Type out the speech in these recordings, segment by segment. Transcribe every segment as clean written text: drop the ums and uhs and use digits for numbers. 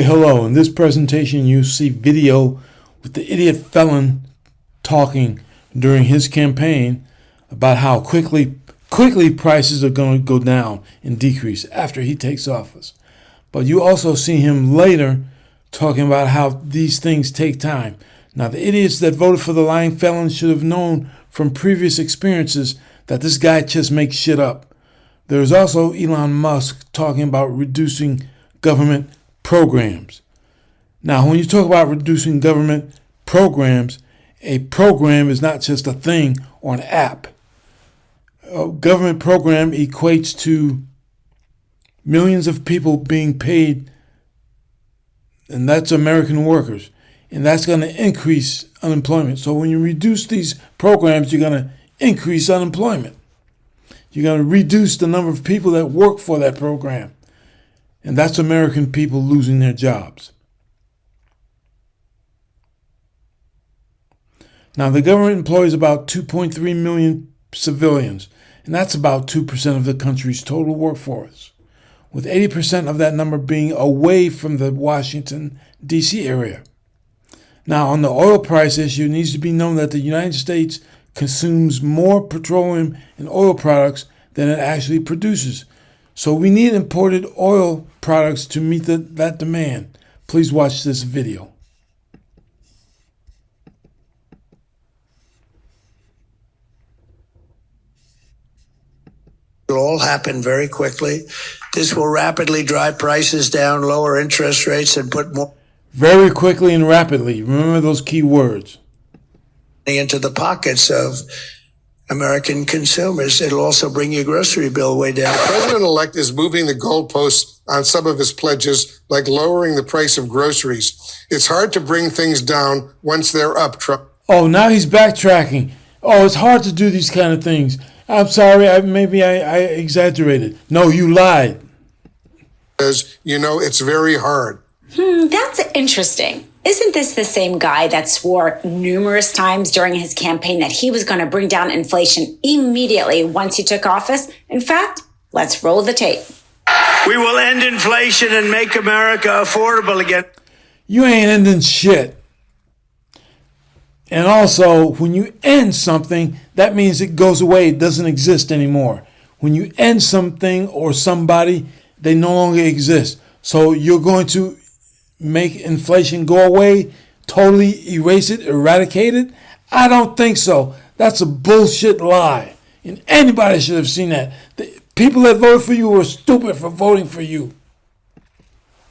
hello. In this presentation, you see video with the idiot felon talking during his campaign about how quickly prices are going to go down and decrease after he takes office. But you also see him later talking about how these things take time. Now, the idiots that voted for the lying felon should have known from previous experiences that this guy just makes shit up. There's also Elon Musk talking about reducing government programs. Now, when you talk about reducing government programs, a program is not just a thing or an app. A government program equates to millions of people being paid, and that's American workers, and that's going to increase unemployment. So when you reduce these programs, you're going to increase unemployment. You're going to reduce the number of people that work for that program, and that's American people losing their jobs. Now, the government employs about 2.3 million civilians, and that's about 2% of the country's total workforce, with 80% of that number being away from the Washington, D.C. area. Now, on the oil price issue, it needs to be known that the United States consumes more petroleum and oil products than it actually produces. So we need imported oil products to meet that demand. Please watch this video. It'll all happen very quickly. This will rapidly drive prices down, lower interest rates, and put more Very quickly and rapidly. Remember those key words. into the pockets of American consumers. It'll also bring your grocery bill way down. The president-elect is moving the goalposts on some of his pledges, like lowering the price of groceries. It's hard to bring things down once they're up, Trump. Oh, now he's backtracking. Oh, it's hard to do these kind of things. I'm sorry, maybe I exaggerated. No, you lied. Says, it's very hard. That's interesting. Isn't this the same guy that swore numerous times during his campaign that he was going to bring down inflation immediately once he took office? In fact, let's roll the tape. We will end inflation and make America affordable again. You ain't ending shit. And also, when you end something, that means it goes away. It doesn't exist anymore. When you end something or somebody, they no longer exist. So you're going to make inflation go away, totally erase it, eradicate it? I don't think so. That's a bullshit lie. And anybody should have seen that. The people that voted for you were stupid for voting for you.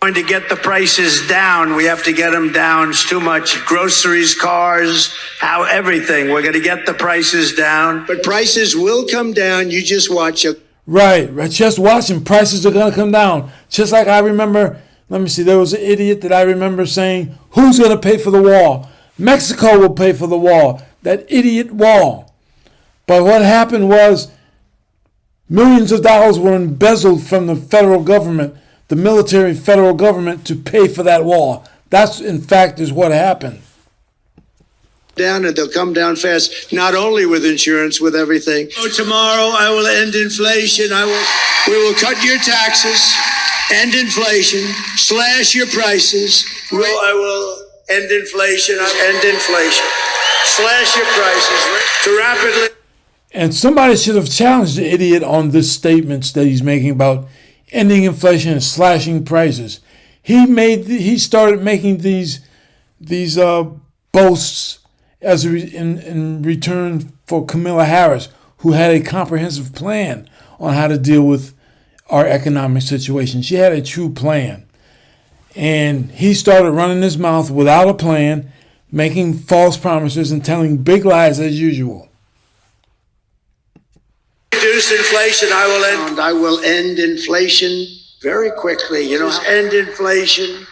Going to get the prices down. We have to get them down. It's too much. Groceries, cars, everything. We're going to get the prices down. But prices will come down. You just watch it. Right. Just watching. Prices are going to come down. Just like I remember, there was an idiot that I remember saying, who's going to pay for the wall? Mexico will pay for the wall. That idiot wall. But what happened was millions of dollars were embezzled from the federal government, the military federal government, to pay for that wall. That's, in fact, is what happened. Down, and they'll come down fast, not only with insurance, with everything. Tomorrow I will end inflation. We will cut your taxes, end inflation, slash your prices. I will end inflation, slash your prices to rapidly. And somebody should have challenged the idiot on this statements that he's making about ending inflation and slashing prices. He started making these boasts in return for Kamala Harris, who had a comprehensive plan on how to deal with our economic situation. She had a true plan. And he started running his mouth without a plan, making false promises and telling big lies as usual. Reduce inflation. I will end inflation very quickly. End inflation.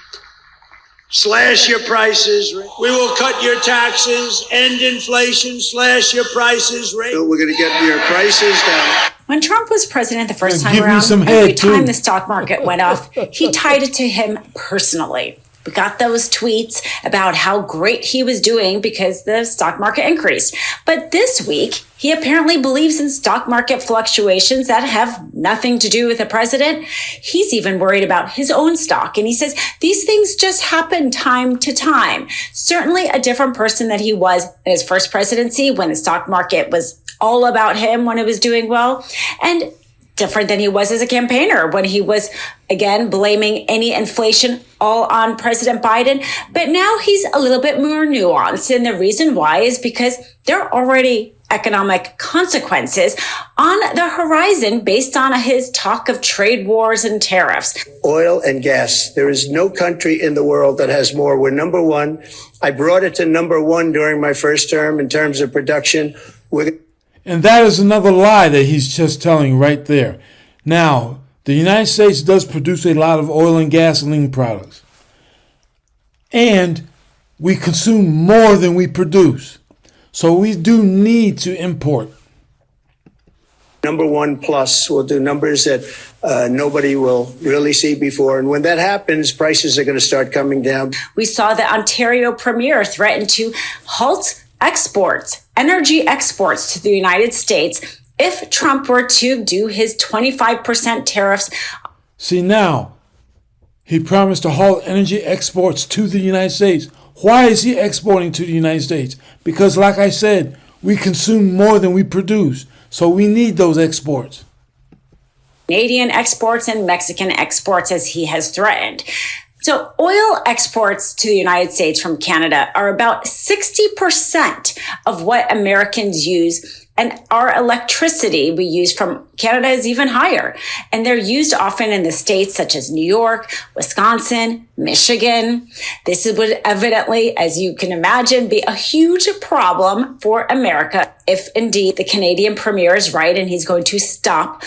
Slash your prices. We will cut your taxes. End inflation. Slash your prices. We're going to get your prices down. When Trump was president the first time around, every time the stock market went off, he tied it to him personally. We got those tweets about how great he was doing because the stock market increased. But this week, he apparently believes in stock market fluctuations that have nothing to do with the president. He's even worried about his own stock. And he says these things just happen time to time. Certainly a different person than he was in his first presidency when the stock market was all about him when it was doing well. And different than he was as a campaigner when he was, again, blaming any inflation all on President Biden. But now he's a little bit more nuanced. And the reason why is because there are already economic consequences on the horizon based on his talk of trade wars and tariffs. Oil and gas. There is no country in the world that has more. We're number one. I brought it to number one during my first term in terms of production. And that is another lie that he's just telling right there. Now, the United States does produce a lot of oil and gasoline products. And we consume more than we produce. So we do need to import. Number one plus, we'll do numbers that nobody will really see before. And when that happens, prices are going to start coming down. We saw the Ontario Premier threaten to halt exports, energy exports to the United States if Trump were to do his 25% tariffs. See, now, he promised to halt energy exports to the United States. Why is he exporting to the United States? Because, like I said, we consume more than we produce. So we need those exports. Canadian exports and Mexican exports, as he has threatened. So oil exports to the United States from Canada are about 60% of what Americans use. And our electricity we use from Canada is even higher. And they're used often in the states such as New York, Wisconsin, Michigan. This would evidently, as you can imagine, be a huge problem for America if indeed the Canadian Premier is right and he's going to stop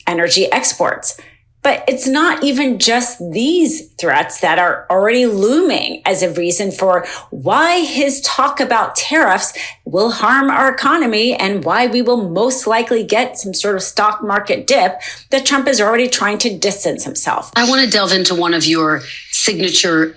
energy exports. But it's not even just these threats that are already looming as a reason for why his talk about tariffs will harm our economy and why we will most likely get some sort of stock market dip that Trump is already trying to distance himself. I want to delve into one of your signature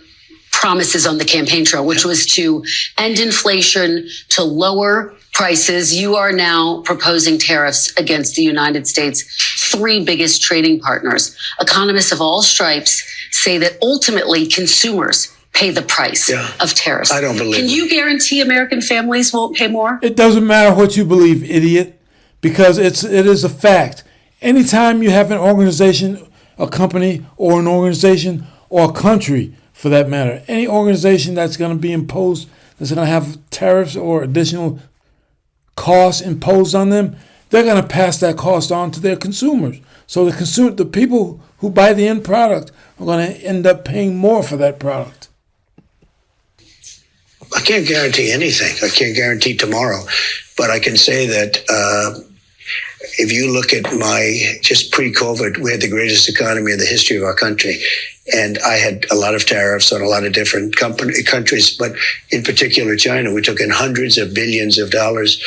promises on the campaign trail, which was to end inflation, to lower prices. You are now proposing tariffs against the United States' three biggest trading partners. Economists of all stripes say that ultimately consumers pay the price of tariffs. I don't believe Can you guarantee American families won't pay more? It doesn't matter what you believe, idiot, because it is a fact. Anytime you have an organization, a company, or an organization, or a country, for that matter, any organization that's going to be imposed, that's going to have tariffs or additional costs imposed on them, they're going to pass that cost on to their consumers. So the people who buy the end product are going to end up paying more for that product. I can't guarantee anything. I can't guarantee tomorrow. But I can say that if you look at just pre-COVID, we had the greatest economy in the history of our country. And I had a lot of tariffs on a lot of different countries, but in particular China. We took in hundreds of billions of dollars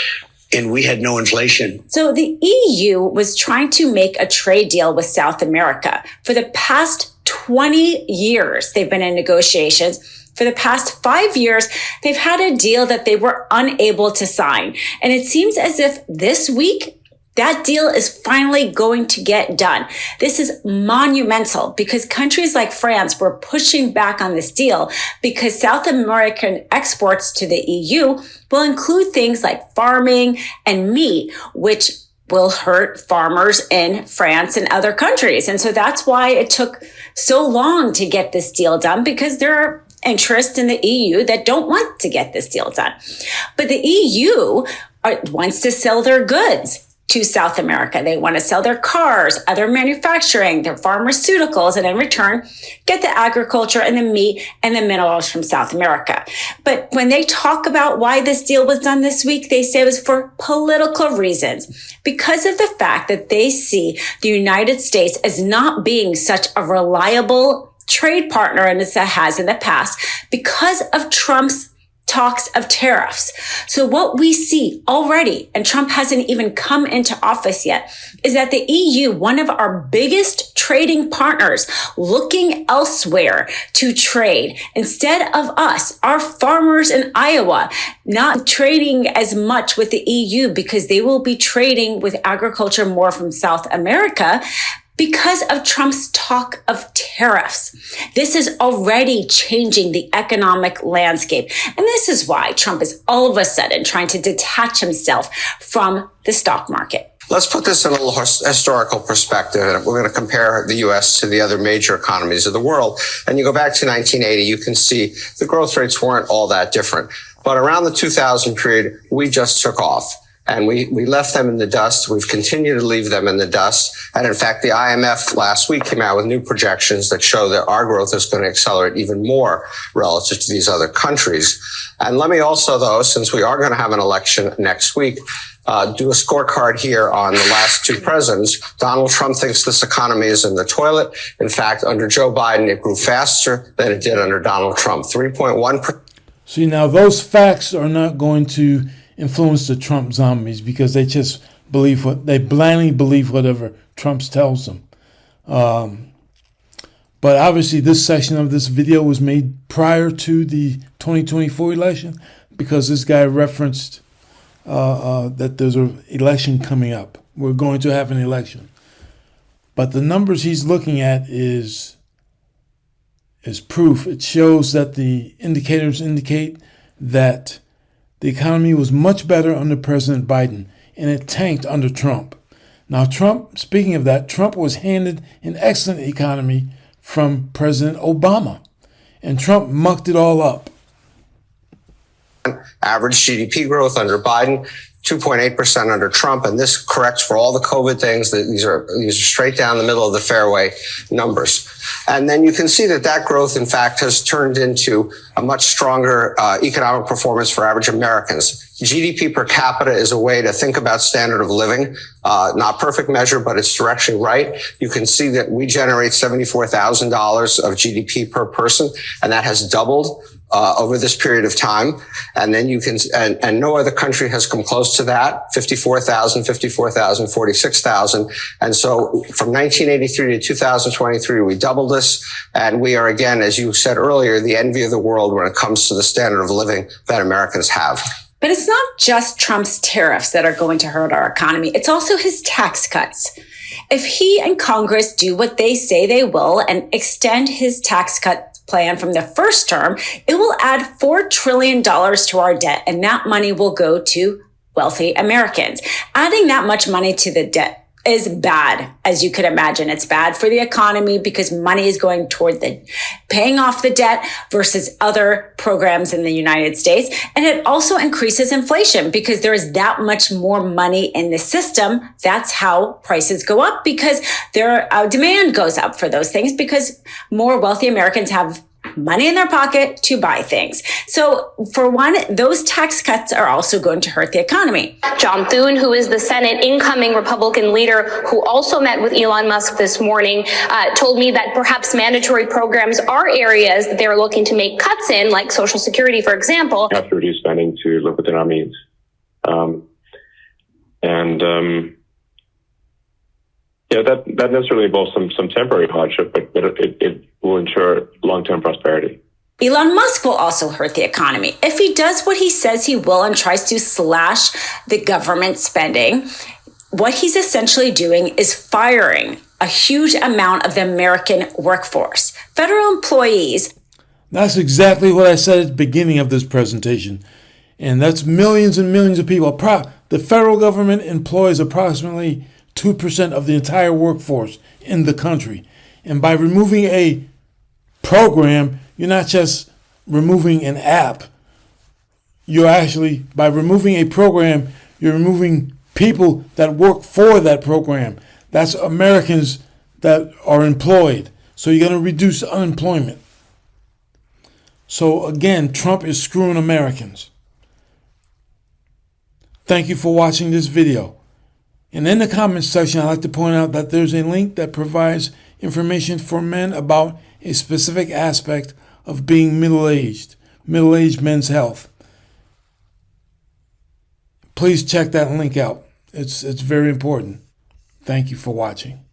and we had no inflation. So the EU was trying to make a trade deal with South America. For the past 20 years, they've been in negotiations. For the past 5 years, they've had a deal that they were unable to sign. And it seems as if this week, that deal is finally going to get done. This is monumental because countries like France were pushing back on this deal because South American exports to the EU will include things like farming and meat, which will hurt farmers in France and other countries. And so that's why it took so long to get this deal done, because there are interests in the EU that don't want to get this deal done. But the EU wants to sell their goods to South America. They want to sell their cars, other manufacturing, their pharmaceuticals, and in return, get the agriculture and the meat and the minerals from South America. But when they talk about why this deal was done this week, they say it was for political reasons, because of the fact that they see the United States as not being such a reliable trade partner as it has in the past because of Trump's talks of tariffs. So what we see already, and Trump hasn't even come into office yet, is that the EU, one of our biggest trading partners, looking elsewhere to trade instead of us, our farmers in Iowa, not trading as much with the EU because they will be trading with agriculture more from South America, because of Trump's talk of tariffs. This is already changing the economic landscape. And this is why Trump is all of a sudden trying to detach himself from the stock market. Let's put this in a little historical perspective, and we're going to compare the U.S. to the other major economies of the world. And you go back to 1980, you can see the growth rates weren't all that different. But around the 2000 period, we just took off. And we left them in the dust. We've continued to leave them in the dust. And in fact, the IMF last week came out with new projections that show that our growth is going to accelerate even more relative to these other countries. And let me also, though, since we are going to have an election next week, do a scorecard here on the last two presidents. Donald Trump thinks this economy is in the toilet. In fact, under Joe Biden, it grew faster than it did under Donald Trump, 3.1%. See, now those facts are not going to influence the Trump zombies because they just they blindly believe whatever Trump tells them. But obviously this section of this video was made prior to the 2024 election because this guy referenced that there's an election coming up. We're going to have an election. But the numbers he's looking at is proof. It shows that the indicators indicate that the economy was much better under President Biden, and it tanked under Trump. Now, Trump, speaking of that, Trump was handed an excellent economy from President Obama, and Trump mucked it all up. Average GDP growth under Biden, 2.8% under Trump, and this corrects for all the COVID things. These are straight down the middle of the fairway numbers. And then you can see that growth, in fact, has turned into a much stronger economic performance for average Americans. GDP per capita is a way to think about standard of living, not perfect measure, but it's directionally right. You can see that we generate $74,000 of GDP per person, and that has doubled over this period of time. And then you can, and no other country has come close to that, 54,000, 46,000. And so from 1983 to 2023, we doubled this. And we are, again, as you said earlier, the envy of the world when it comes to the standard of living that Americans have. But it's not just Trump's tariffs that are going to hurt our economy. It's also his tax cuts. If he and Congress do what they say they will and extend his tax cut plan from the first term, it will add $4 trillion to our debt, and that money will go to wealthy Americans. Adding that much money to the debt is bad, as you could imagine. It's bad for the economy because money is going toward the paying off the debt versus other programs in the United States. And it also increases inflation because there is that much more money in the system. That's how prices go up because their demand goes up for those things because more wealthy Americans have money in their pocket to buy things. So for one, those tax cuts are also going to hurt the economy. John Thune, who is the Senate incoming Republican leader, who also met with Elon Musk this morning, told me that perhaps mandatory programs are areas that they're looking to make cuts in, like Social Security, for example. We have to reduce spending to live within our means. That necessarily involves some temporary hardship, but it will ensure long-term prosperity. Elon Musk will also hurt the economy. If he does what he says he will and tries to slash the government spending, what he's essentially doing is firing a huge amount of the American workforce. Federal employees. That's exactly what I said at the beginning of this presentation. And that's millions and millions of people. The federal government employs approximately 2% of the entire workforce in the country. And by removing a program, you're not just removing an app. You're actually, by removing a program, you're removing people that work for that program. That's Americans that are employed. So you're going to reduce unemployment. So again, Trump is screwing Americans. Thank you for watching this video. And in the comments section, I'd like to point out that there's a link that provides information for men about a specific aspect of being middle-aged men's health. please check that link out. It's very important. Thank you for watching.